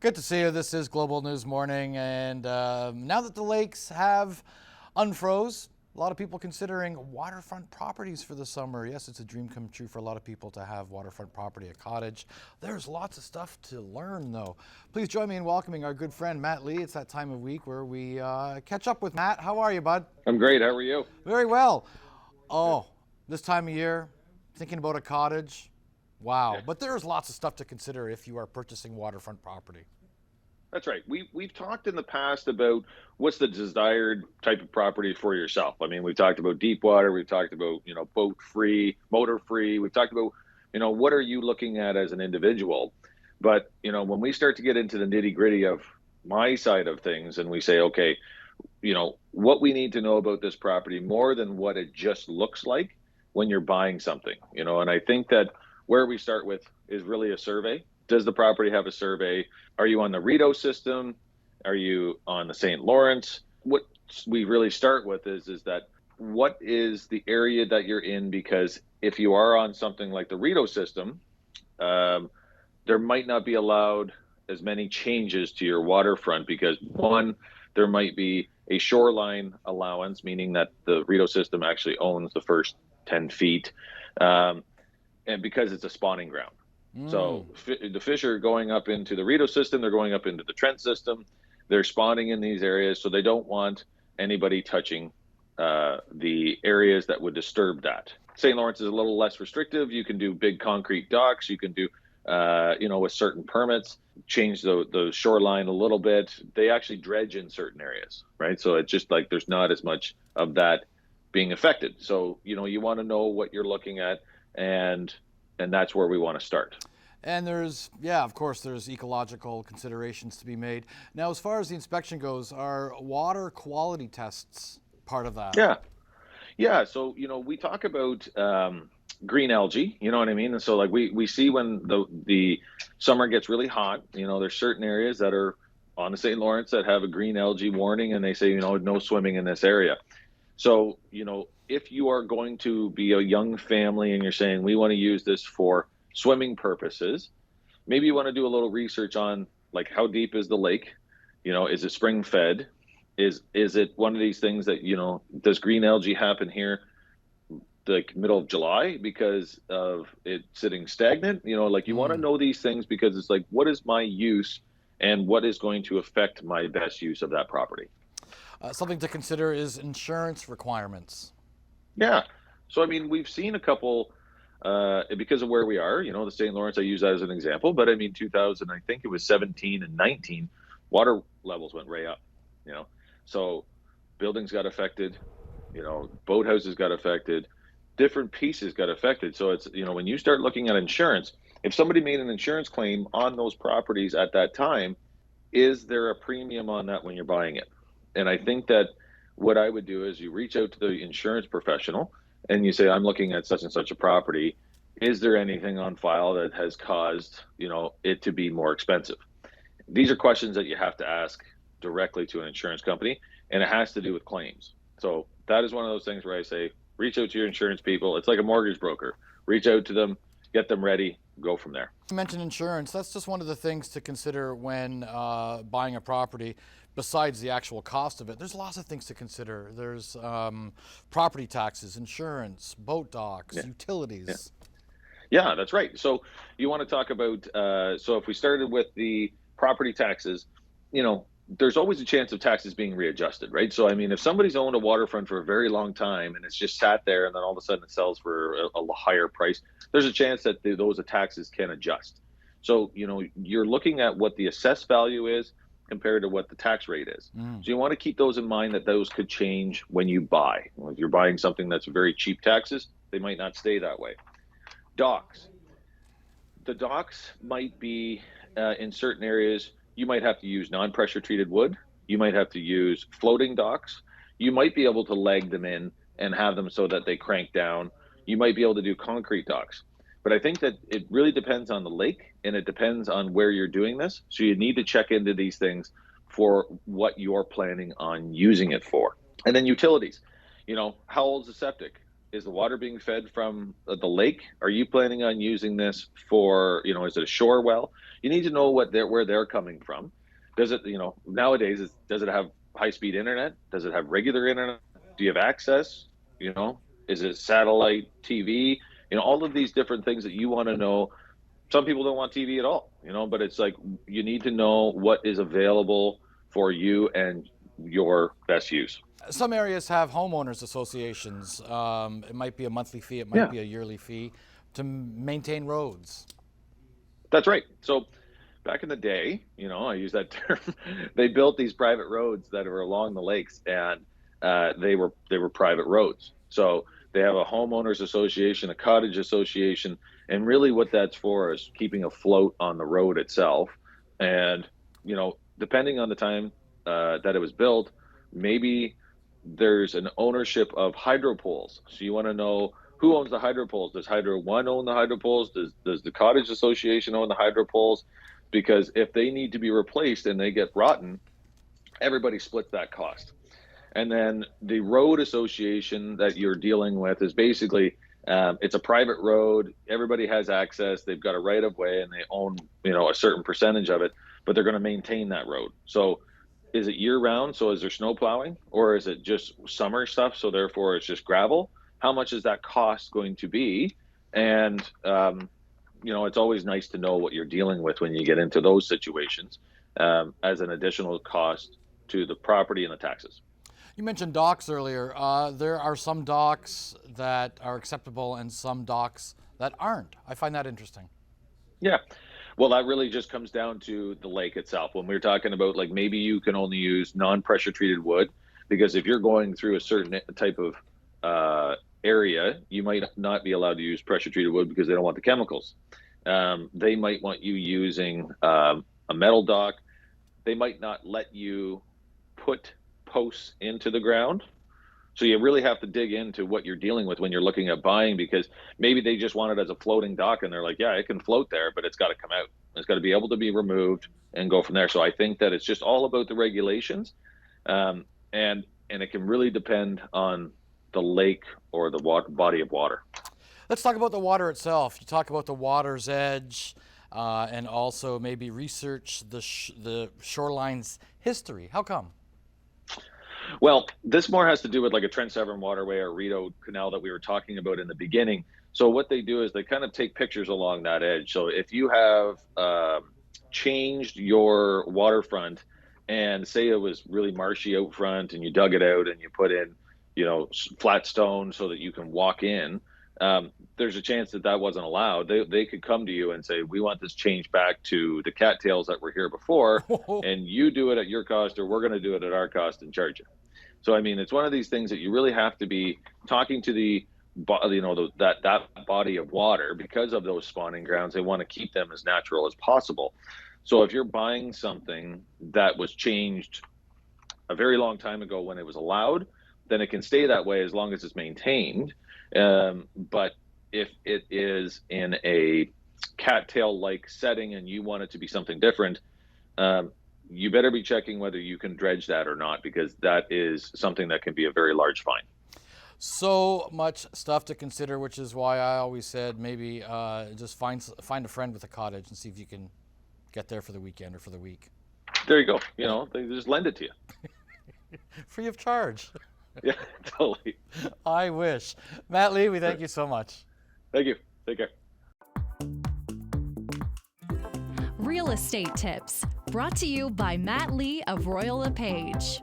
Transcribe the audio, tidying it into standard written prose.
Good to see you. This is Global News Morning, and now that the lakes have unfroze, a lot of people considering waterfront properties for the summer. Yes, it's a dream come true for a lot of people to have waterfront property, a cottage. There's lots of stuff to learn, though. Please join me in welcoming our good friend Matt Lee. It's that time of week where we catch up with Matt. How are you, bud? I'm great. How are you? Very well. Oh, this time of year, thinking about a cottage. Wow. Yeah. But there's lots of stuff to consider if you are purchasing waterfront property. That's right. We've talked in the past about what's the desired type of property for yourself. I mean, we've talked about deep water. We've talked about, boat free, motor free. We've talked about, what are you looking at as an individual? But, when we start to get into the nitty gritty of my side of things and we say, okay, what we need to know about this property more than what it just looks like when you're buying something, and I think that where we start with is really a survey. Does the property have a survey? Are you on the Rideau system? Are you on the St. Lawrence? What we really start with is that what is the area that you're in? Because if you are on something like the Rideau system, there might not be allowed as many changes to your waterfront because one, there might be a shoreline allowance, meaning that the Rideau system actually owns the first 10 feet. And because it's a spawning ground. So the fish are going up into the Rideau system, they're going up into the Trent system, they're spawning in these areas, so they don't want anybody touching the areas that would disturb that. St. Lawrence is a little less restrictive. You can do big concrete docks, you can do, with certain permits, change the shoreline a little bit. They actually dredge in certain areas, right? So it's just like there's not as much of that being affected. So, you want to know what you're looking at, and that's where we want to start. And of course, there's ecological considerations to be made. Now, as far as the inspection goes, are water quality tests part of that? Yeah. So, we talk about green algae, you know what I mean? And so like we see when the summer gets really hot, there's certain areas that are on the St. Lawrence that have a green algae warning, and they say, no swimming in this area. So, if you are going to be a young family and you're saying we want to use this for swimming purposes, maybe you want to do a little research on like how deep is the lake? Is it spring fed? Is it one of these things that, does green algae happen here like middle of July because of it sitting stagnant? You want to know these things because it's like, what is my use and what is going to affect my best use of that property? Something to consider is insurance requirements. Yeah. So, I mean, we've seen a couple, because of where we are, the St. Lawrence, I use that as an example, but I mean, 2000, I think it was 17 and 19, water levels went way up, so buildings got affected, boathouses got affected, different pieces got affected. So it's, when you start looking at insurance, if somebody made an insurance claim on those properties at that time, is there a premium on that when you're buying it? And I think that what I would do is you reach out to the insurance professional and you say, I'm looking at such and such a property. Is there anything on file that has caused, it to be more expensive? These are questions that you have to ask directly to an insurance company, and it has to do with claims. So that is one of those things where I say, reach out to your insurance people. It's like a mortgage broker. Reach out to them, get them ready, go from there. You mentioned insurance. That's just one of the things to consider when buying a property. Besides the actual cost of it, there's lots of things to consider. There's property taxes, insurance, boat docks, utilities. Yeah, that's right. So you want to talk about, so if we started with the property taxes, there's always a chance of taxes being readjusted, right? So, I mean, if somebody's owned a waterfront for a very long time and it's just sat there and then all of a sudden it sells for a higher price, there's a chance that those taxes can adjust. So, you're looking at what the assessed value is compared to what the tax rate is. So you want to keep those in mind, that those could change when you buy. If you're buying something that's very cheap taxes, they might not stay that way. Docks. The docks might be in certain areas, you might have to use non-pressure treated wood. You might have to use floating docks. You might be able to leg them in and have them so that they crank down. You might be able to do concrete docks. But I think that it really depends on the lake, and it depends on where you're doing this. So you need to check into these things for what you're planning on using it for. And then utilities. How old's the septic? is the water being fed from the lake? Are you planning on using this for, is it a shore well? You need to know where they're coming from. Does it, nowadays, does it have high-speed internet? Does it have regular internet? Do you have access? Is it satellite TV? All of these different things that you want to know. Some people don't want TV at all, but it's like you need to know what is available for you and your best use. Some areas have homeowners associations. It might be a monthly fee, it might Yeah, be a yearly fee to maintain roads. that's right. So back in the day, I use that term. They built these private roads that were along the lakes, and they were private roads. So they have a homeowners association, a cottage association, and really what that's for is keeping afloat on the road itself. And depending on the time that it was built, maybe there's an ownership of hydro poles. So you want to know who owns the hydro poles. Does Hydro One own the hydro poles? Does the cottage association own the hydro poles? Because if they need to be replaced and they get rotten, everybody splits that cost. And then the road association that you're dealing with is basically it's a private road. Everybody has access. They've got a right of way, and they own a certain percentage of it, but they're going to maintain that road. So is it year round? So is there snow plowing, or is it just summer stuff? So therefore it's just gravel. How much is that cost going to be? And it's always nice to know what you're dealing with when you get into those situations as an additional cost to the property and the taxes. You mentioned docks earlier. There are some docks that are acceptable and some docks that aren't. I find that interesting. Yeah. Well, that really just comes down to the lake itself. When we're talking about, like, maybe you can only use non-pressure treated wood, because if you're going through a certain type of area, you might not be allowed to use pressure treated wood because they don't want the chemicals. They might want you using a metal dock. They might not let you put posts into the ground. So you really have to dig into what you're dealing with when you're looking at buying, because maybe they just want it as a floating dock and they're like, yeah, it can float there, but it's got to come out. It's got to be able to be removed and go from there. So I think that it's just all about the regulations, and it can really depend on the lake or the body of water. Let's talk about the water itself. You talk about the water's edge, and also maybe research the shoreline's history. How come? Well, this more has to do with like a Trent Severn waterway or Rideau Canal that we were talking about in the beginning. So what they do is they kind of take pictures along that edge. So if you have changed your waterfront, and say it was really marshy out front and you dug it out and you put in, flat stone so that you can walk in, there's a chance that wasn't allowed. They could come to you and say, we want this changed back to the cattails that were here before, and you do it at your cost, or we're going to do it at our cost and charge you. So, I mean, it's one of these things that you really have to be talking to that body of water, because of those spawning grounds. They want to keep them as natural as possible. So if you're buying something that was changed a very long time ago when it was allowed, then it can stay that way as long as it's maintained. But if it is in a cattail-like setting and you want it to be something different, you better be checking whether you can dredge that or not, because that is something that can be a very large fine. So much stuff to consider, which is why I always said maybe just find a friend with a cottage and see if you can get there for the weekend or for the week. There you go. They just lend it to you. Free of charge. Yeah, totally. I wish. Matt Lee, we thank you so much. Thank you. Take care. Real Estate Tips, brought to you by Matt Lee of Royal LePage.